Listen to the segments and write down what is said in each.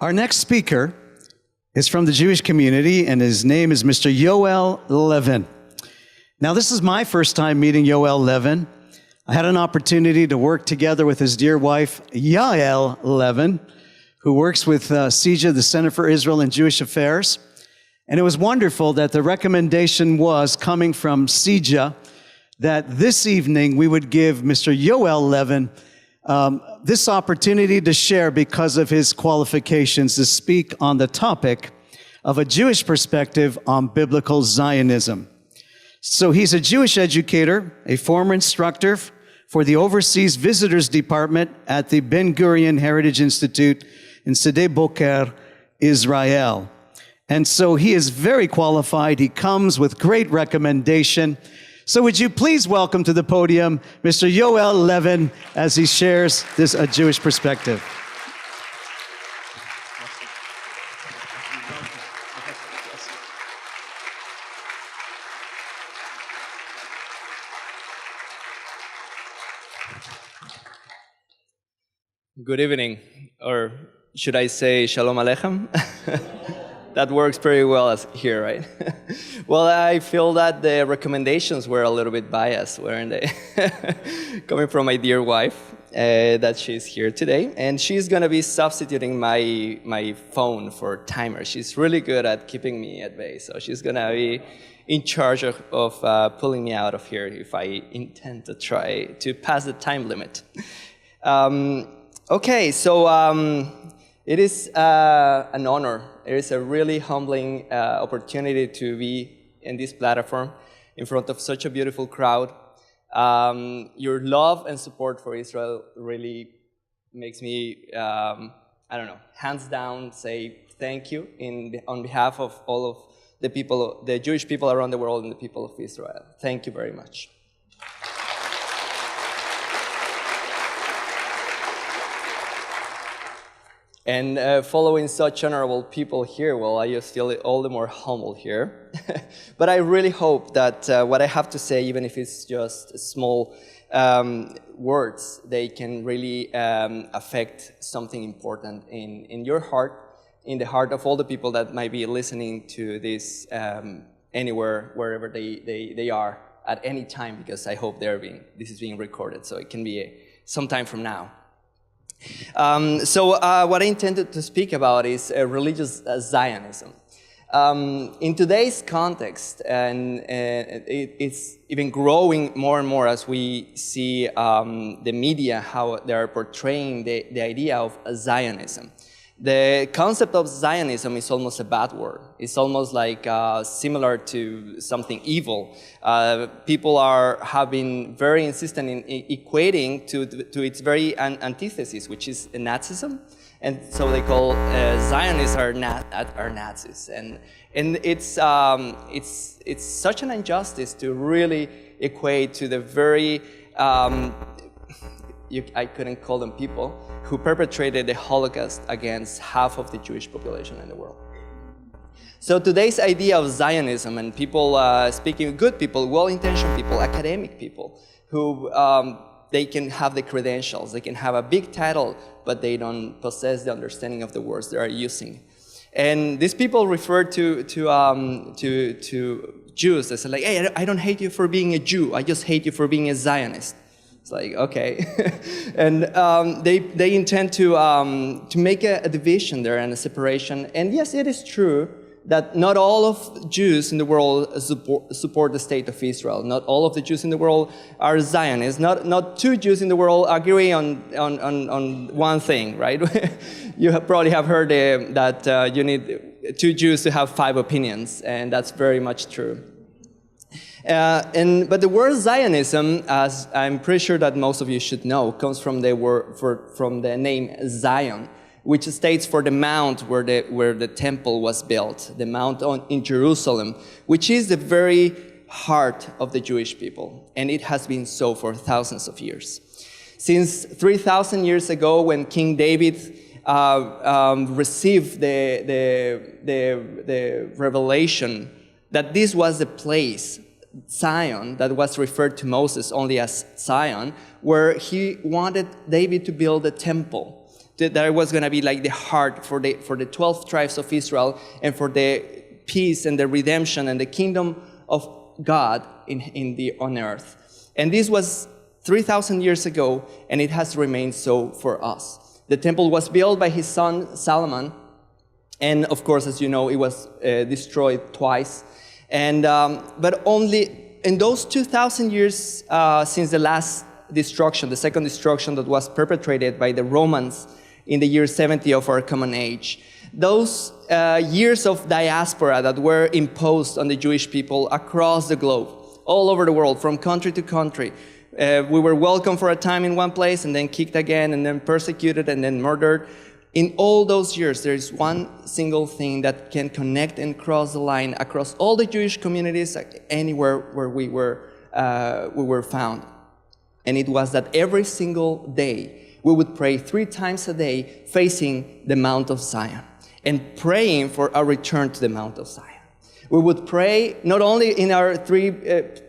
Our next speaker is from the Jewish community, and his name is Mr. Yoel Levin. Now, this is my first time meeting Yoel Levin. I had an opportunity to work together with his dear wife, Yoel Levin, who works with CIJA, the Center for Israel and Jewish Affairs. And it was wonderful that the recommendation was coming from CIJA that this evening we would give Mr. Yoel Levin this opportunity to share, because of his qualifications, to speak on the topic of a Jewish perspective on biblical Zionism. So he's a Jewish educator, a former instructor for the Overseas Visitors Department at the Ben Gurion Heritage Institute in Sde Boker, Israel. And so he is very qualified. He comes with great recommendation. So would you please welcome to the podium Mr. Yoel Levin as he shares this Jewish perspective. Good evening, or should I say Shalom Aleichem? That works pretty well here, right? Well, I feel that the recommendations were a little bit biased, weren't they? Coming from my dear wife, that she's here today, and she's going to be substituting my phone for timer. She's really good at keeping me at bay, so she's going to be in charge of pulling me out of here if I intend to try to pass the time limit. Okay, so it is an honor. It is a really humbling opportunity to be in this platform in front of such a beautiful crowd. Your love and support for Israel really makes me, hands down say thank you on behalf of all of the people, the Jewish people around the world and the people of Israel. Thank you very much. And following such honorable people here, well, I just feel all the more humble here. But I really hope that what I have to say, even if it's just small words, they can really affect something important in your heart, in the heart of all the people that might be listening to this anywhere, wherever they are at any time, because I hope this is being recorded, so it can be some time from now. So what I intended to speak about is religious Zionism. In today's context, and it's even growing more and more as we see the media, how they are portraying the idea of Zionism. The concept of Zionism is almost a bad word. It's almost like similar to something evil. People have been very insistent in equating to its very antithesis, which is Nazism, and so they call Zionists are Nazis, and it's such an injustice to really equate to the very I couldn't call them people who perpetrated the Holocaust against half of the Jewish population in the world. So today's idea of Zionism, and people speaking, good people, well-intentioned people, academic people, who they can have the credentials, they can have a big title, but they don't possess the understanding of the words they are using. And these people refer to Jews. They say like, hey, I don't hate you for being a Jew, I just hate you for being a Zionist. It's like, okay. And they intend to make a division there and a separation. And yes, it is true that not all of Jews in the world support the state of Israel. Not all of the Jews in the world are Zionists. Not two Jews in the world agree on one thing, right? You probably have heard that you need two Jews to have 5 opinions, and that's very much true. But the word Zionism, as I'm pretty sure that most of you should know, comes from the name Zion, which states for the mount where the temple was built, the mount in Jerusalem, which is the very heart of the Jewish people, and it has been so for thousands of years. Since 3,000 years ago, when King David received the revelation that this was the place, Zion, that was referred to Moses only as Zion, where he wanted David to build a temple that it was going to be like the heart for the 12 tribes of Israel and for the peace and the redemption and the kingdom of God on earth. And this was 3,000 years ago, and it has remained so for us. The temple was built by his son Solomon, and of course, as you know, it was destroyed twice. And but only in those 2,000 years since the last destruction, the second destruction that was perpetrated by the Romans in the year 70 of our common age, those years of diaspora that were imposed on the Jewish people across the globe, all over the world, from country to country. We were welcomed for a time in one place and then kicked again and then persecuted and then murdered. In all those years, there is one single thing that can connect and cross the line across all the Jewish communities anywhere where we were found. And it was that every single day, we would pray 3 times a day facing the Mount of Zion and praying for our return to the Mount of Zion. We would pray not only in our 3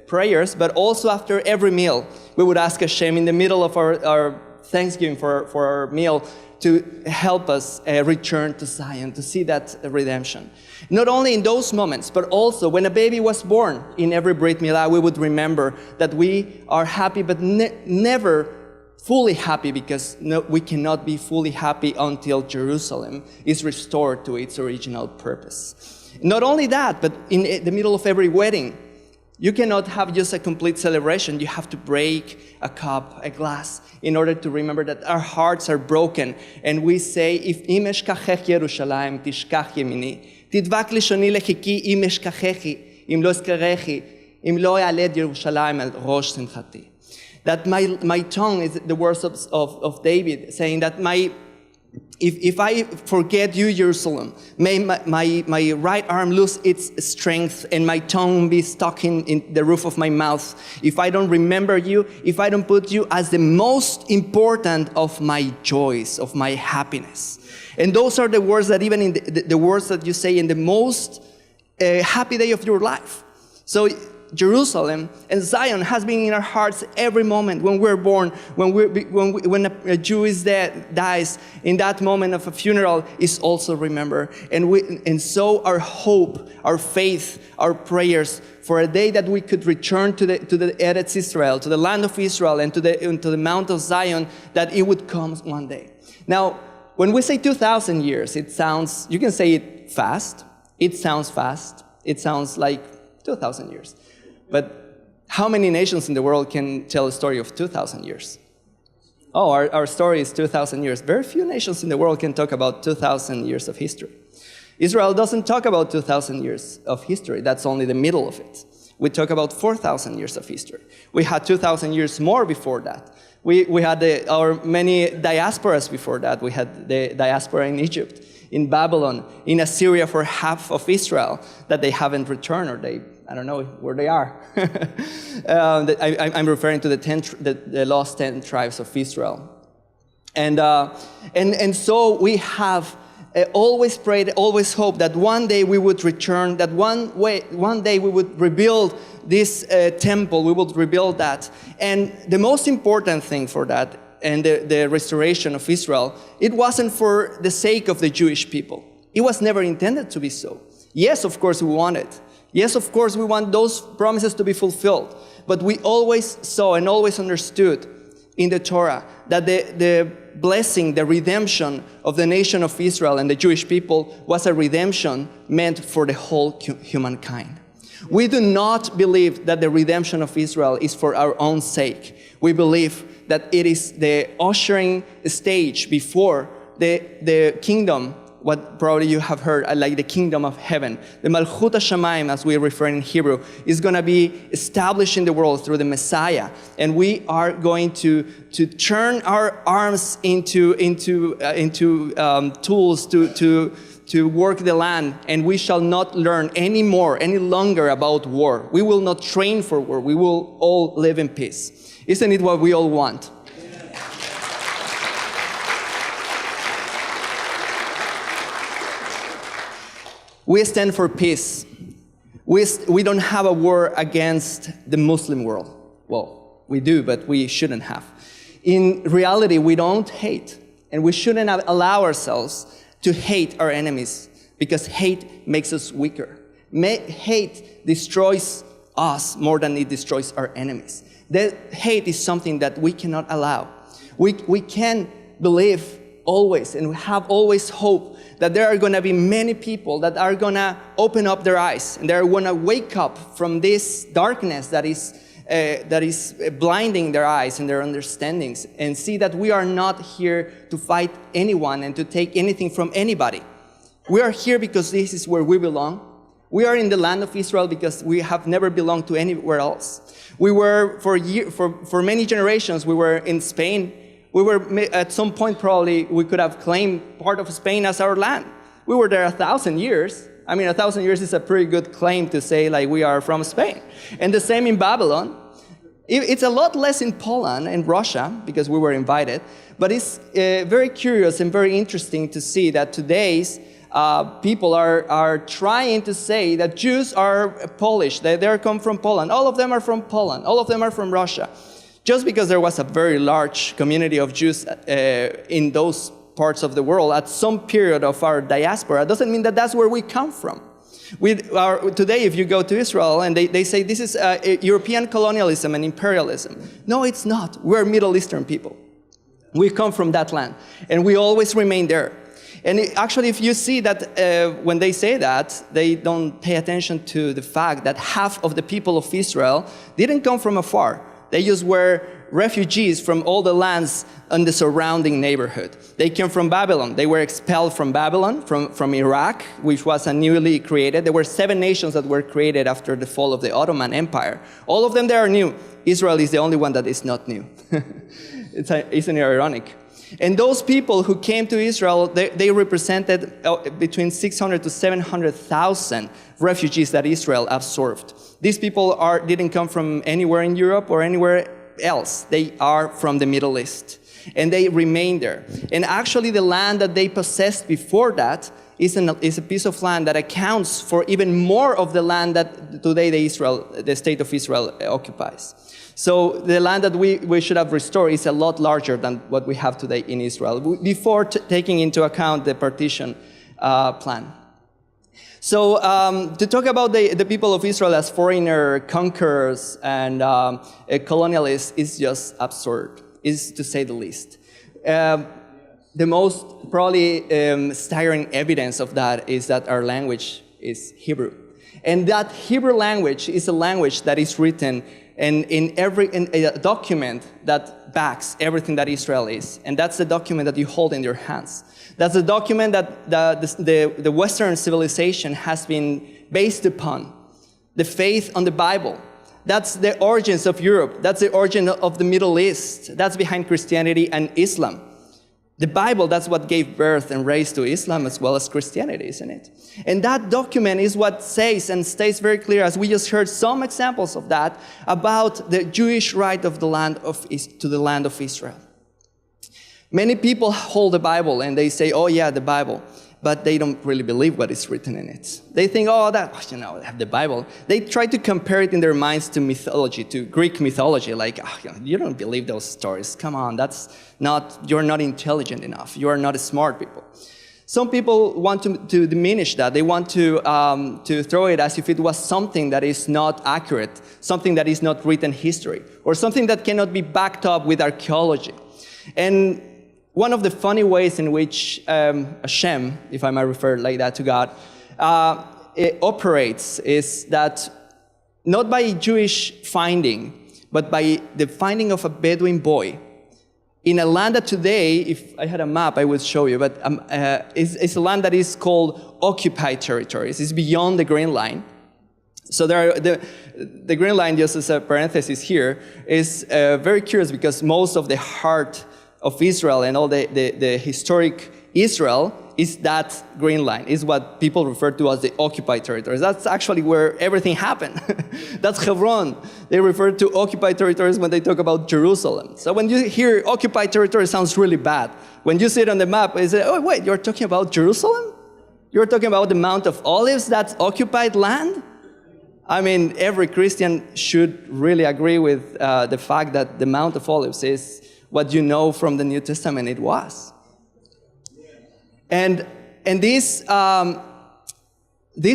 prayers, but also after every meal. We would ask Hashem in the middle of our Thanksgiving for our meal to help us return to Zion, to see that redemption. Not only in those moments, but also when a baby was born, in every Brit Milah, we would remember that we are happy, but never fully happy, because we cannot be fully happy until Jerusalem is restored to its original purpose. Not only that, but in the middle of every wedding, you cannot have just a complete celebration. You have to break a cup, a glass, in order to remember that our hearts are broken. And we say, if im eshkachech Yerushalayim tishkach yemini, tidvak lishoni lechiki im eshkachechi, im lo eskerechi, im lo yaled Yerushalayim al rosh simchati. That my tongue is the words of David, saying that if I forget you, Jerusalem, may my right arm lose its strength and my tongue be stuck in the roof of my mouth. If I don't remember you, if I don't put you as the most important of my joys, of my happiness. And those are the words that even in the words that you say in the most happy day of your life. So Jerusalem and Zion has been in our hearts every moment when we're born, when a Jew is dead, dies. In that moment of a funeral is also remembered. And so our hope, our faith, our prayers for a day that we could return to the Eretz Israel, to the land of Israel, and to the Mount of Zion, that it would come one day. Now, when we say 2,000 years, you can say it fast. It sounds fast. It sounds like 2,000 years. But how many nations in the world can tell a story of 2,000 years? Oh, our story is 2,000 years. Very few nations in the world can talk about 2,000 years of history. Israel doesn't talk about 2,000 years of history. That's only the middle of it. We talk about 4,000 years of history. We had 2,000 years more before that. We had our many diasporas before that. We had the diaspora in Egypt, in Babylon, in Assyria for half of Israel that they haven't returned, or I don't know where they are. I'm referring to the lost 10 tribes of Israel. And so we have always prayed, always hoped that one day we would return, that one day we would rebuild this temple, we would rebuild that. And the most important thing for that, and the restoration of Israel, it wasn't for the sake of the Jewish people. It was never intended to be so. Yes, of course we want it. Yes, of course we want those promises to be fulfilled. But we always saw and always understood in the Torah that the blessing, the redemption of the nation of Israel and the Jewish people was a redemption meant for the whole humankind. We do not believe that the redemption of Israel is for our own sake. We believe that it is the ushering stage before the kingdom, what probably you have heard, like the kingdom of heaven. The Malchut HaShamayim, as we refer in Hebrew, is going to be established in the world through the Messiah. And we are going to turn our arms into tools to work the land. And we shall not learn any longer about war. We will not train for war. We will all live in peace. Isn't it what we all want? We stand for peace. We don't have a war against the Muslim world. Well, we do, but we shouldn't have. In reality, we don't hate And we shouldn't allow ourselves to hate our enemies, because hate makes us weaker. Hate destroys us more than it destroys our enemies. That hate is something that we cannot allow. We can believe always and have always hope that there are going to be many people that are going to open up their eyes and they're going to wake up from this darkness that is blinding their eyes and their understandings, and see that we are not here to fight anyone and to take anything from anybody. We are here because this is where we belong. We are in the land of Israel because we have never belonged to anywhere else. We were, for many generations, we were in Spain. We were, at some point probably, we could have claimed part of Spain as our land. We were there 1,000 years. I mean, 1,000 years is a pretty good claim to say, like, we are from Spain. And the same in Babylon. It's a lot less in Poland and Russia, because we were invited. But it's very curious and very interesting to see that today's people are trying to say that Jews are Polish, that they come from Poland. All of them are from Poland. All of them are from Russia. Just because there was a very large community of Jews in those parts of the world at some period of our diaspora doesn't mean that that's where we come from. Today, if you go to Israel and they say this is European colonialism and imperialism. No, it's not. We're Middle Eastern people. We come from that land, and we always remain there. And actually, if you see that when they say that, they don't pay attention to the fact that half of the people of Israel didn't come from afar. They just were refugees from all the lands in the surrounding neighborhood. They came from Babylon. They were expelled from Babylon, from Iraq, which was a newly created. There were 7 nations that were created after the fall of the Ottoman Empire. All of them, they are new. Israel is the only one that is not new. Isn't it ironic? And those people who came to Israel, they represented between 600 to 700,000 refugees that Israel absorbed. These people didn't come from anywhere in Europe or anywhere else. They are from the Middle East. And they remain there. And actually the land that they possessed before that is a piece of land that accounts for even more of the land that today the state of Israel occupies. So the land that we should have restored is a lot larger than what we have today in Israel, before taking into account the partition plan. So to talk about the people of Israel as foreigner conquerors and colonialists is just absurd, is to say the least. The most probably staggering evidence of that is that our language is Hebrew. And that Hebrew language is a language that is written in a document that backs everything that Israel is. And that's the document that you hold in your hands. That's the document that the Western civilization has been based upon. The faith on the Bible. That's the origins of Europe. That's the origin of the Middle East. That's behind Christianity and Islam. The Bible, that's what gave birth and raised to Islam as well as Christianity, isn't it? And that document is what says and states very clear, as we just heard some examples of that, about the Jewish right of the land to the land of Israel. Many people hold the Bible and they say, oh yeah, the Bible, but they don't really believe what is written in it. They think, oh, they have the Bible. They try to compare it in their minds to mythology, to Greek mythology, like, you don't believe those stories. Come on, you're not intelligent enough. You are not smart people. Some people want to diminish that. They want to throw it as if it was something that is not accurate, something that is not written history, or something that cannot be backed up with archaeology. And one of the funny ways in which Hashem, if I might refer like that to God, it operates is that not by Jewish finding, but by the finding of a Bedouin boy in a land that today, if I had a map, I would show you, but it's a land that is called occupied territories. It's beyond the Green Line. So the Green Line, just as a parenthesis here, is very curious because most of the heart of Israel and all the historic Israel is that Green Line, is what people refer to as the occupied territories. That's actually where everything happened. That's Hebron. They refer to occupied territories when they talk about Jerusalem. So when you hear occupied territory, it sounds really bad. When you see it on the map, you say, oh wait, you're talking about Jerusalem? You're talking about the Mount of Olives, that's occupied land? I mean, every Christian should really agree with the fact that the Mount of Olives is what you know from the New Testament it was. And this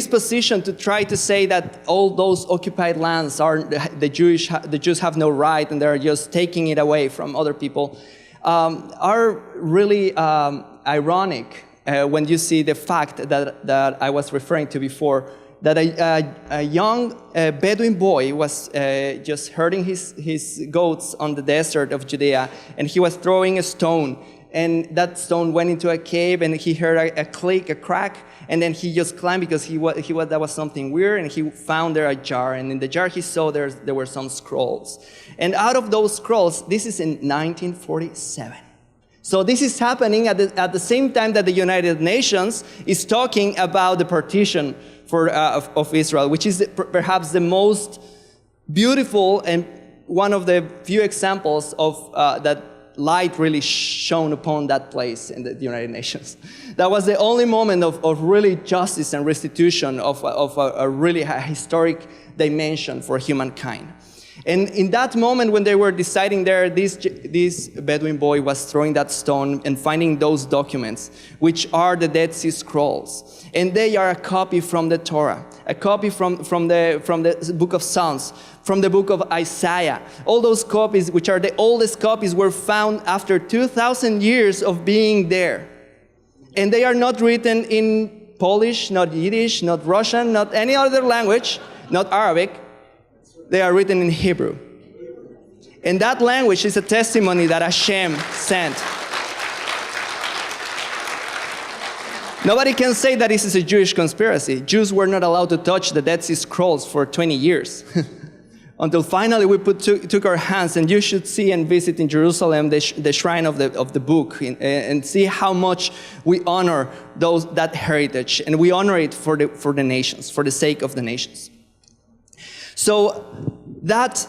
position to try to say that all those occupied lands are the Jews have no right and they're just taking it away from other people are really ironic when you see the fact that I was referring to before, that a young Bedouin boy was just herding his goats on the desert of Judea, and he was throwing a stone, and that stone went into a cave, and he heard a click, a crack, and then he just climbed because that was something weird, and he found there a jar, and in the jar he saw there were some scrolls. And out of those scrolls, this is in 1947. So this is happening at the same time that the United Nations is talking about the partition of Israel, which is perhaps the most beautiful and one of the few examples of that light really shone upon that place in the United Nations. That was the only moment of really justice and restitution of a really historic dimension for humankind. And in that moment when they were deciding there, this Bedouin boy was throwing that stone and finding those documents, which are the Dead Sea Scrolls. And they are a copy from the Torah, a copy from the book of Psalms, from the book of Isaiah. All those copies, which are the oldest copies, were found after 2,000 years of being there. And they are not written in Polish, not Yiddish, not Russian, not any other language, not Arabic. They are written in Hebrew. And that language is a testimony that Hashem sent. Nobody can say that this is a Jewish conspiracy. Jews were not allowed to touch the Dead Sea Scrolls for 20 years. Until finally we took our hands, and you should see and visit in Jerusalem the shrine of the book, and see how much we honor that heritage, and we honor it for the nations, for the sake of the nations. So that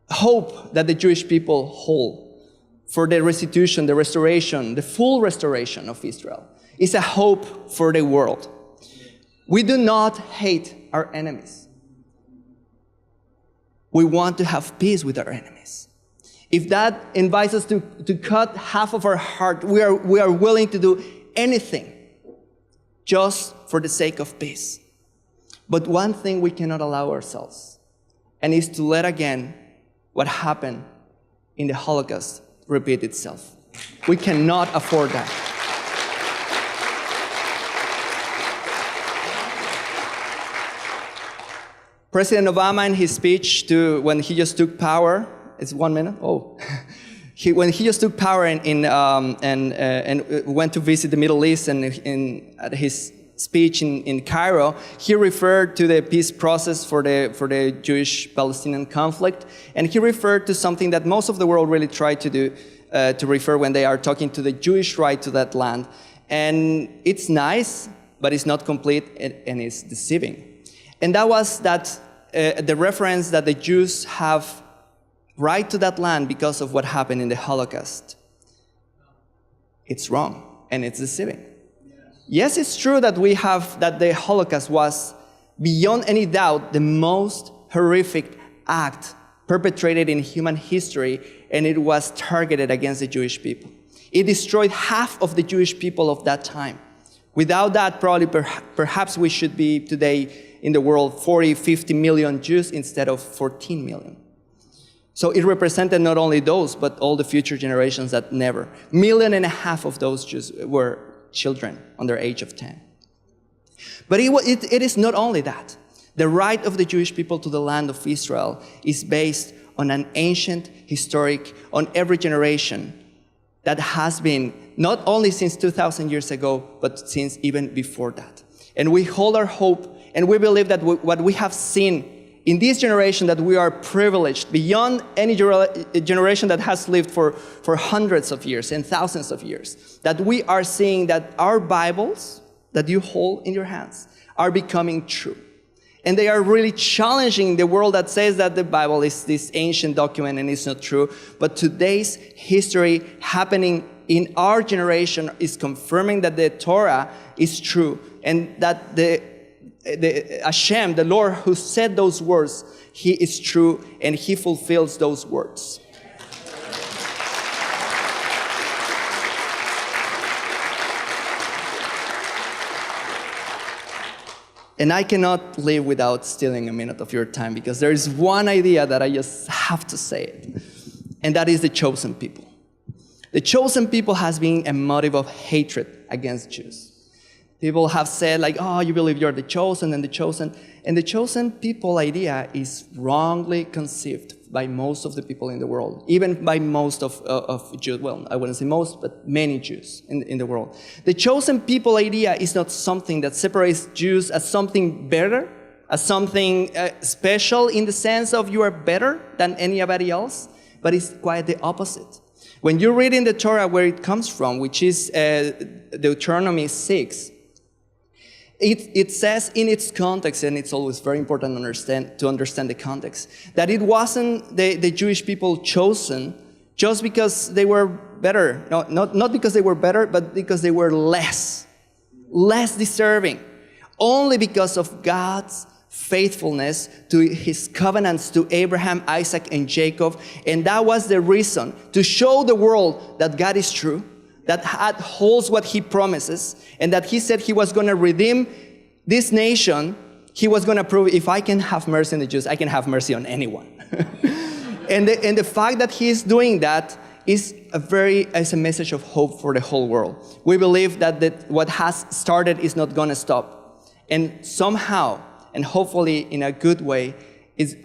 hope that the Jewish people hold for the restitution, the restoration, the full restoration of Israel is a hope for the world. We do not hate our enemies. We want to have peace with our enemies. If that invites us to cut half of our heart, we are willing to do anything just for the sake of peace. But one thing we cannot allow ourselves, and is to let again what happened in the Holocaust repeat itself. We cannot afford that. President Obama, in his speech when he just took power, it's 1 minute. Oh, when he just took power and went to visit the Middle East, and at his speech in Cairo, he referred to the peace process for the Jewish-Palestinian conflict, and he referred to something that most of the world really try to do, to refer when they are talking to the Jewish right to that land. And it's nice, but it's not complete, and it's deceiving. And that was the reference that the Jews have right to that land because of what happened in the Holocaust. It's wrong, and it's deceiving. Yes, it's true that that the Holocaust was, beyond any doubt, the most horrific act perpetrated in human history, and it was targeted against the Jewish people. It destroyed half of the Jewish people of that time. Without that, probably perhaps we should be today in the world 40, 50 million Jews instead of 14 million. So it represented not only those, but all the future generations that never. 1.5 million of those Jews were children under age of 10. But it is not only that. The right of the Jewish people to the land of Israel is based on an ancient, historic, on every generation that has been not only since 2,000 years ago, but since even before that. And we hold our hope, and we believe that what we have seen in this generation, that we are privileged beyond any generation that has lived for hundreds of years and thousands of years, that we are seeing that our Bibles that you hold in your hands are becoming true. And they are really challenging the world that says that the Bible is this ancient document and it's not true. But today's history happening in our generation is confirming that the Torah is true, and that the Hashem, the Lord who said those words, He is true and He fulfills those words. And I cannot live without stealing a minute of your time, because there is one idea that I just have to say it, and that is the chosen people. The chosen people has been a motive of hatred against Jews. People have said, like, oh, you believe you're the chosen and the chosen. And the chosen people idea is wrongly conceived by most of the people in the world, even by most of Jews. Well, I wouldn't say most, but many Jews in the world. The chosen people idea is not something that separates Jews as something better, as something special in the sense of you are better than anybody else, but it's quite the opposite. When you read in the Torah where it comes from, which is Deuteronomy 6, it says in its context, and it's always very important to understand the context, that it wasn't the Jewish people chosen just because they were better. No, not because they were better, but because they were less deserving. Only because of God's faithfulness to his covenants to Abraham, Isaac, and Jacob. And that was the reason to show the world that God is true, that God holds what he promises, and that he said he was going to redeem this nation. He was going to prove, if I can have mercy on the Jews, I can have mercy on anyone. and the fact that he is doing that is a message of hope for the whole world. We believe that what has started is not going to stop. And somehow, and hopefully in a good way,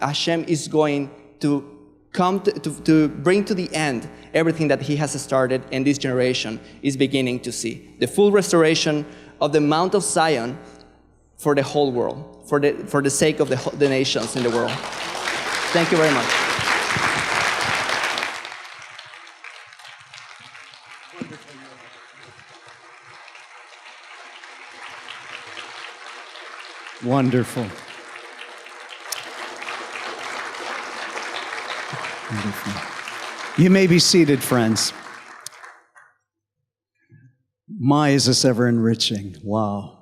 Hashem is going to come to bring to the end everything that he has started, and this generation is beginning to see. The full restoration of the Mount of Zion for the whole world, for the sake of the nations in the world. Thank you very much. Wonderful. Wonderful. You may be seated, friends. My, is this ever enriching. Wow.